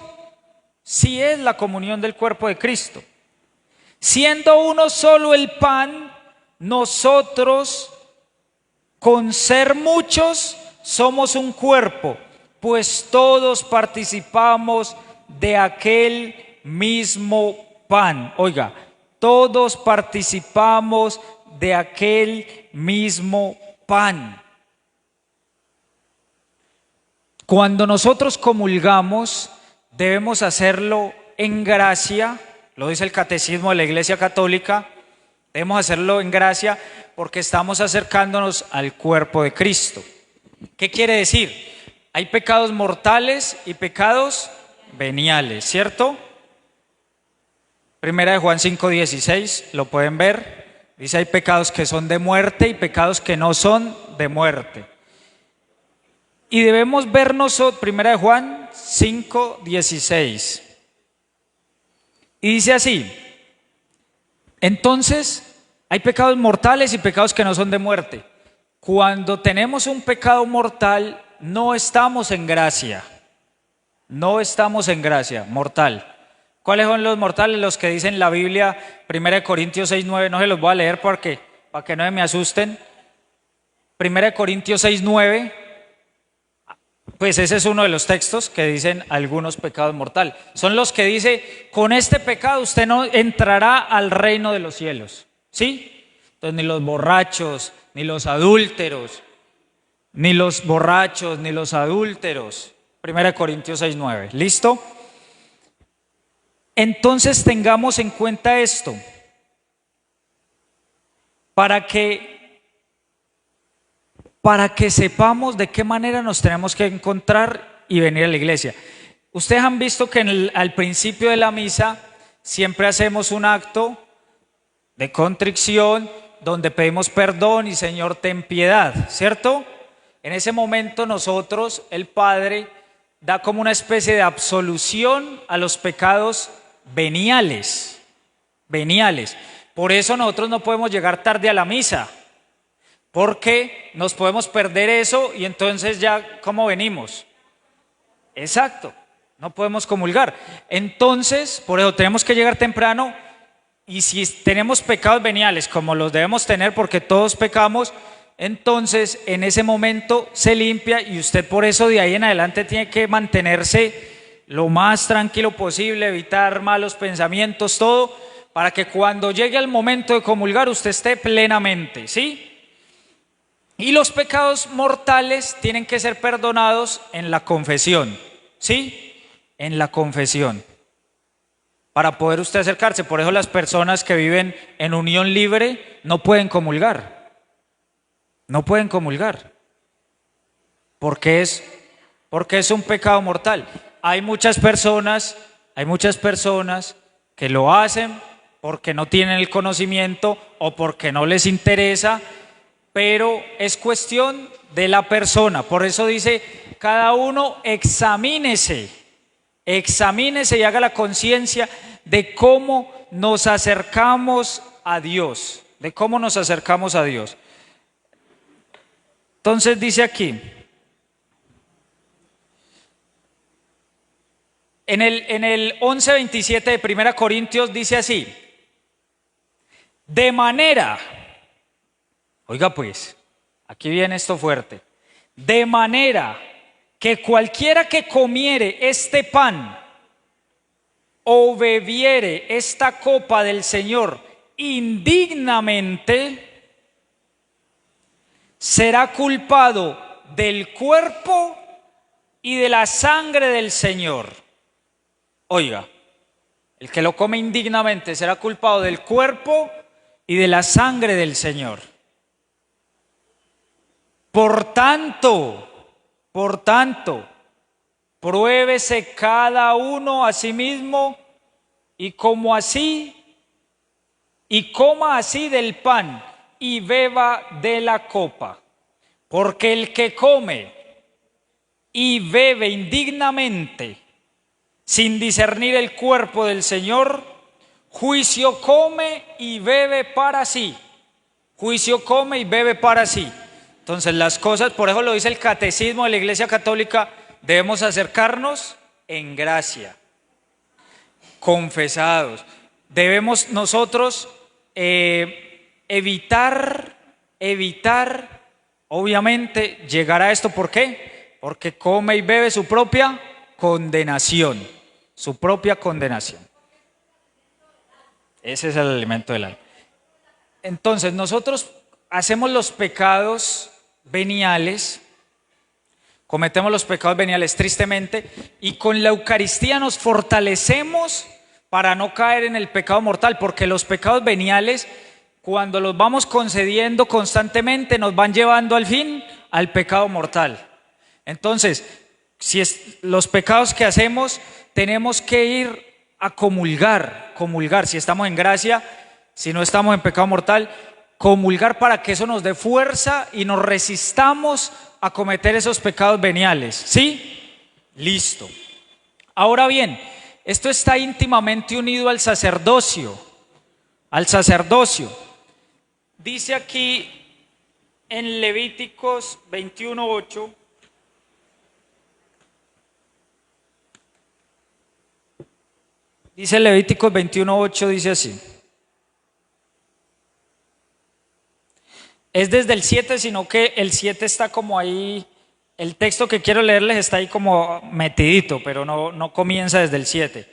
Sí es la comunión del cuerpo de Cristo. Siendo uno solo el pan, nosotros, con ser muchos, somos un cuerpo, pues todos participamos de aquel mismo pan. Oiga, todos participamos de aquel mismo pan. Cuando nosotros comulgamos, debemos hacerlo en gracia, lo dice el Catecismo de la Iglesia Católica, debemos hacerlo en gracia porque estamos acercándonos al cuerpo de Cristo. ¿Qué quiere decir? Hay pecados mortales y pecados veniales, ¿cierto? Primera de Juan 5:16, lo pueden ver. Dice: hay pecados que son de muerte y pecados que no son de muerte. Y debemos vernos, primera de Juan 5:16. Y dice así: entonces, hay pecados mortales y pecados que no son de muerte. Cuando tenemos un pecado mortal, no estamos en gracia. No estamos en gracia, mortal. ¿Cuáles son los mortales? Los que dicen la Biblia, 1 Corintios 6:9, no se los voy a leer para que no me asusten. 1 Corintios 6:9, Pues ese es uno de los textos que dicen algunos pecados mortales. Son los que dice, con este pecado usted no entrará al reino de los cielos. ¿Sí? Entonces ni los borrachos, ni los adúlteros, ni los borrachos, ni los adúlteros. 1 Corintios 6:9. ¿Listo? Entonces tengamos en cuenta esto, para que sepamos de qué manera nos tenemos que encontrar y venir a la iglesia. Ustedes han visto que al principio de la misa siempre hacemos un acto de contrición donde pedimos perdón y Señor ten piedad, ¿cierto? En ese momento nosotros, el Padre, da como una especie de absolución a los pecados veniales. Por eso nosotros no podemos llegar tarde a la misa, porque nos podemos perder eso y entonces ya, ¿cómo venimos? Exacto, no podemos comulgar. Entonces, por eso tenemos que llegar temprano, y si tenemos pecados veniales, como los debemos tener porque todos pecamos, entonces en ese momento se limpia, y usted por eso de ahí en adelante tiene que mantenerse lo más tranquilo posible, evitar malos pensamientos, todo, para que cuando llegue el momento de comulgar usted esté plenamente, ¿sí? Y los pecados mortales tienen que ser perdonados en la confesión, ¿sí? En la confesión, para poder usted acercarse. Por eso las personas que viven en unión libre no pueden comulgar. No pueden comulgar, porque es un pecado mortal. Hay muchas personas que lo hacen porque no tienen el conocimiento o porque no les interesa, pero es cuestión de la persona. Por eso dice, cada uno examínese y haga la conciencia de cómo nos acercamos a Dios, Entonces dice aquí, en el 11:27 de 1 Corintios dice así, de manera, oiga pues, aquí viene esto fuerte, de manera que cualquiera que comiere este pan o bebiere esta copa del Señor indignamente, será culpado del cuerpo y de la sangre del Señor. Oiga, el que lo come indignamente será culpado del cuerpo y de la sangre del Señor. Por tanto, pruébese cada uno a sí mismo y coma así del pan y beba de la copa, porque el que come y bebe indignamente, sin discernir el cuerpo del Señor, juicio come y bebe para sí. Entonces las cosas, por eso lo dice el Catecismo de la Iglesia Católica, debemos acercarnos en gracia, confesados. Debemos nosotros evitar, obviamente, llegar a esto. ¿Por qué? Porque come y bebe su propia condenación. Ese es el alimento del alma. Entonces, nosotros hacemos los pecados veniales, cometemos los pecados veniales tristemente, y con la Eucaristía nos fortalecemos para no caer en el pecado mortal, porque los pecados veniales, cuando los vamos concediendo constantemente, nos van llevando al fin al pecado mortal. Entonces, los pecados que hacemos, tenemos que ir a comulgar, si estamos en gracia, si no estamos en pecado mortal, comulgar para que eso nos dé fuerza y nos resistamos a cometer esos pecados veniales, ¿sí? Listo. Ahora bien, esto está íntimamente unido al sacerdocio. Dice aquí en Levíticos 21:8, dice así. Es desde el 7, sino que el 7 está como ahí El texto que quiero leerles está ahí como metidito, pero no comienza desde el 7.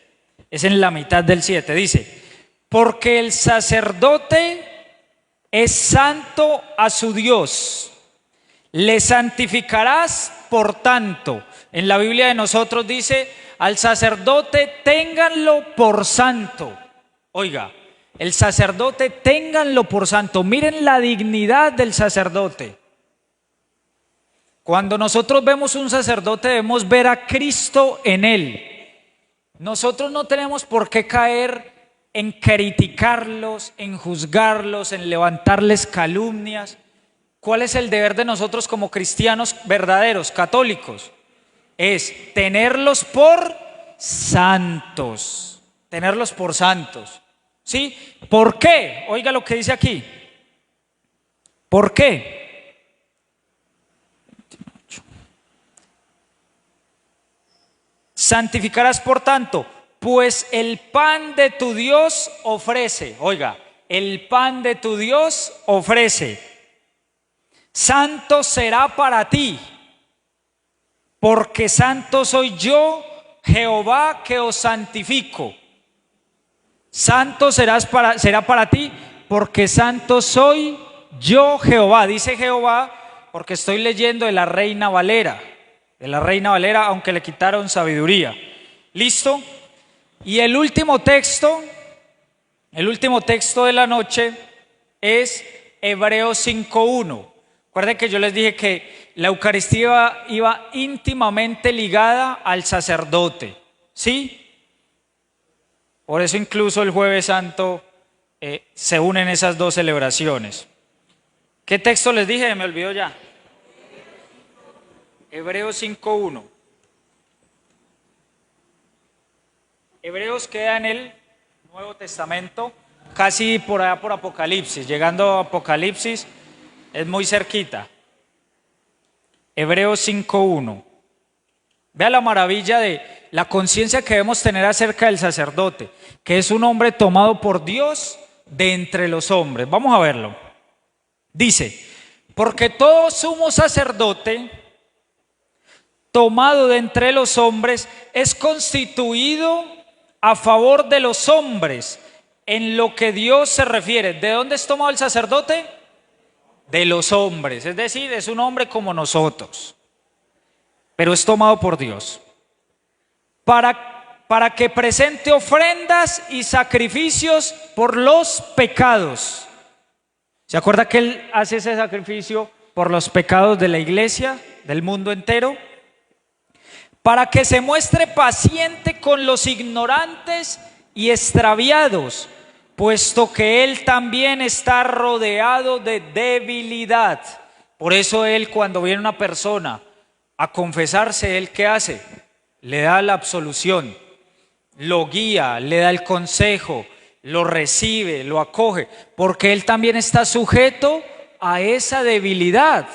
Es en la mitad del 7. Dice, porque el sacerdote es santo a su Dios. Le santificarás por tanto. En la Biblia de nosotros dice, al sacerdote ténganlo por santo. Oiga, el sacerdote ténganlo por santo. Miren la dignidad del sacerdote. Cuando nosotros vemos un sacerdote debemos ver a Cristo en él. Nosotros no tenemos por qué caer en criticarlos, en juzgarlos, en levantarles calumnias. ¿Cuál es el deber de nosotros como cristianos verdaderos, católicos? Es tenerlos por santos. Tenerlos por santos. ¿Sí? ¿Por qué? Oiga lo que dice aquí. ¿Por qué? Santificarás por tanto, pues el pan de tu Dios ofrece. Oiga, el pan de tu Dios ofrece. Santo será para ti, porque santo soy yo, Jehová, que os santifico. Santo será para ti, porque santo soy yo, Jehová. Dice Jehová, porque estoy leyendo de la Reina Valera. De la Reina Valera, aunque le quitaron sabiduría. ¿Listo? Y el último texto de la noche es Hebreos 5:1. Recuerden que yo les dije que la Eucaristía iba íntimamente ligada al sacerdote, ¿sí? Por eso incluso el Jueves Santo se unen esas dos celebraciones. ¿Qué texto les dije? Me olvidó ya. Hebreos 5:1. Hebreos queda en el Nuevo Testamento, casi por allá por Apocalipsis. Llegando a Apocalipsis es muy cerquita. Hebreos 5:1. Vea la maravilla de la conciencia que debemos tener acerca del sacerdote, que es un hombre tomado por Dios de entre los hombres. Vamos a verlo. Dice, porque todo sumo sacerdote tomado de entre los hombres es constituido a favor de los hombres en lo que Dios se refiere. ¿De dónde es tomado el sacerdote? De los hombres, es decir, es un hombre como nosotros, pero es tomado por Dios para que presente ofrendas y sacrificios por los pecados. ¿Se acuerda que Él hace ese sacrificio por los pecados de la iglesia, del mundo entero? Para que se muestre paciente con los ignorantes y extraviados, puesto que Él también está rodeado de debilidad. Por eso Él, cuando viene una persona a confesarse, ¿Él qué hace? Le da la absolución, lo guía, le da el consejo, lo recibe, lo acoge, porque Él también está sujeto a esa debilidad.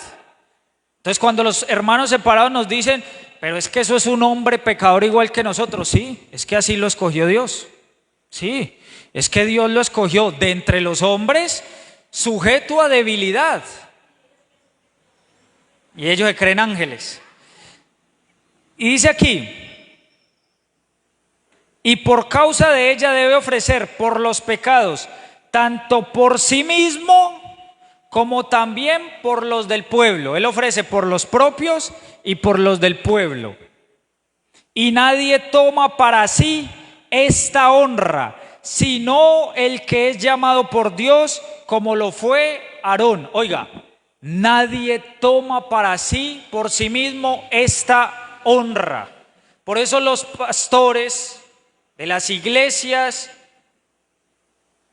Entonces, cuando los hermanos separados nos dicen, pero es que eso es un hombre pecador igual que nosotros, sí, es que así lo escogió Dios. Sí, es que Dios lo escogió de entre los hombres, sujeto a debilidad. Y ellos se creen ángeles. Y dice aquí, y por causa de ella debe ofrecer por los pecados, tanto por sí mismo como también por los del pueblo. Él ofrece por los propios y por los del pueblo. Y nadie toma para sí esta honra, sino el que es llamado por Dios, como lo fue Aarón. Oiga, nadie toma para sí, por sí mismo, esta honra. Por eso los pastores de las iglesias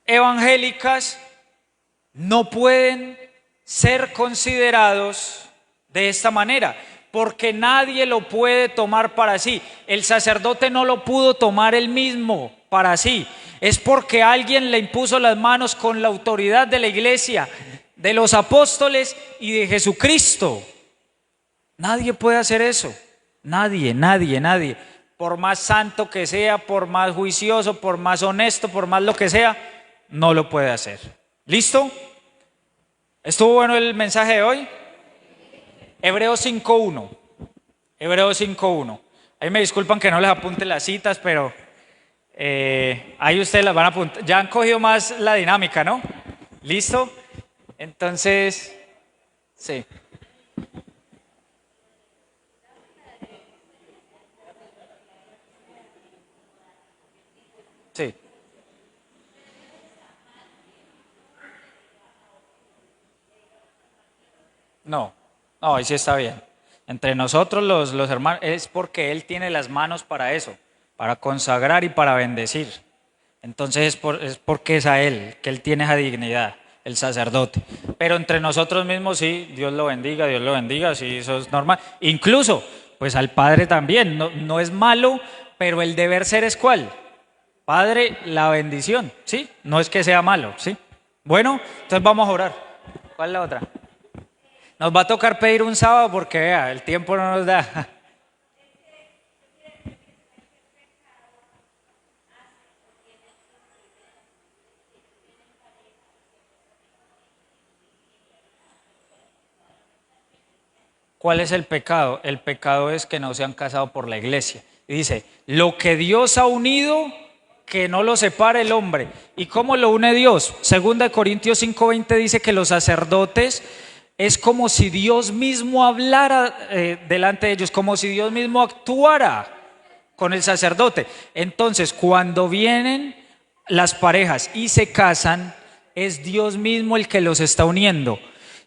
evangélicas no pueden ser considerados de esta manera, porque nadie lo puede tomar para sí. El sacerdote no lo pudo tomar él mismo para sí. Es porque alguien le impuso las manos con la autoridad de la iglesia, de los apóstoles y de Jesucristo. Nadie puede hacer eso. Nadie. Por más santo que sea, por más juicioso, por más honesto, por más lo que sea, no lo puede hacer. ¿Listo? ¿Estuvo bueno el mensaje de hoy? Hebreos 5:1. Hebreos 5:1. Ahí me disculpan que no les apunte las citas, pero ahí ustedes las van a apuntar. Ya han cogido más la dinámica, ¿no? ¿Listo? Entonces, sí. Sí. No, no, ahí sí está bien. Entre nosotros los hermanos, es porque Él tiene las manos para eso, para consagrar y para bendecir. Entonces es porque es a Él, que Él tiene esa dignidad, el sacerdote. Pero entre nosotros mismos sí, Dios lo bendiga, sí, eso es normal. Incluso, pues al Padre también, no, no es malo, pero el deber ser es ¿cuál? Padre, la bendición, ¿sí? No es que sea malo, ¿sí? Bueno, entonces vamos a orar. ¿Cuál es la otra? Nos va a tocar pedir un sábado porque vea, el tiempo no nos da. ¿Cuál es el pecado? El pecado es que no se han casado por la iglesia. Y dice, lo que Dios ha unido, que no lo separe el hombre. ¿Y cómo lo une Dios? Segunda de Corintios 5:20 dice que los sacerdotes es como si Dios mismo hablara delante de ellos, como si Dios mismo actuara con el sacerdote. Entonces, cuando vienen las parejas y se casan, es Dios mismo el que los está uniendo.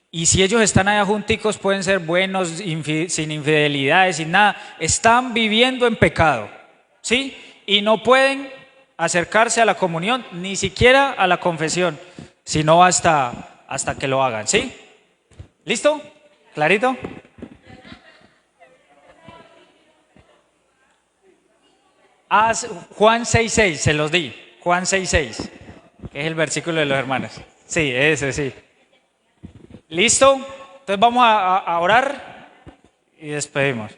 Y si ellos están allá junticos, pueden ser buenos, sin infidelidades, sin nada. Están viviendo en pecado, ¿sí? Y no pueden acercarse a la comunión, ni siquiera a la confesión, sino hasta que lo hagan, ¿sí? ¿Listo? ¿Clarito? Juan 6:6, se los di. Juan 6:6, que es el versículo de los hermanos. Sí, ese sí. ¿Listo? Entonces vamos a orar y despedimos.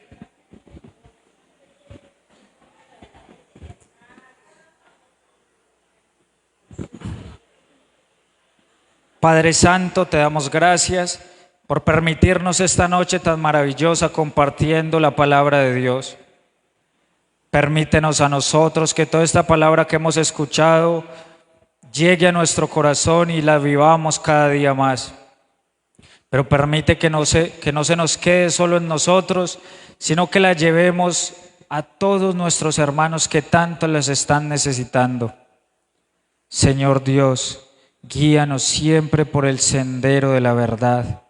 Padre Santo, te damos gracias por permitirnos esta noche tan maravillosa compartiendo la palabra de Dios. Permítenos a nosotros que toda esta palabra que hemos escuchado llegue a nuestro corazón y la vivamos cada día más. Pero permite que no se nos quede solo en nosotros, sino que la llevemos a todos nuestros hermanos que tanto las están necesitando. Señor Dios, guíanos siempre por el sendero de la verdad.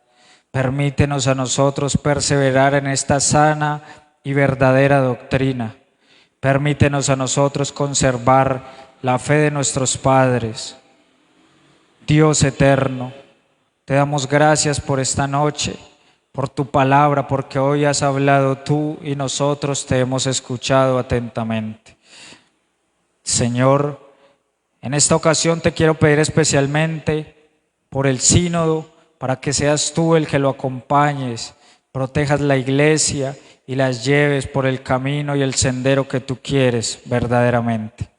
Permítenos a nosotros perseverar en esta sana y verdadera doctrina. Permítenos a nosotros conservar la fe de nuestros padres. Dios eterno, te damos gracias por esta noche, por tu palabra, porque hoy has hablado tú y nosotros te hemos escuchado atentamente. Señor, en esta ocasión te quiero pedir especialmente por el sínodo, para que seas tú el que lo acompañes, protejas la iglesia y las lleves por el camino y el sendero que tú quieres verdaderamente.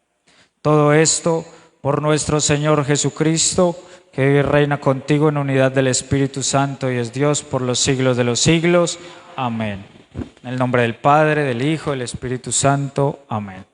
Todo esto por nuestro Señor Jesucristo, que vive y reina contigo en unidad del Espíritu Santo y es Dios por los siglos de los siglos. Amén. En el nombre del Padre, del Hijo, del Espíritu Santo. Amén.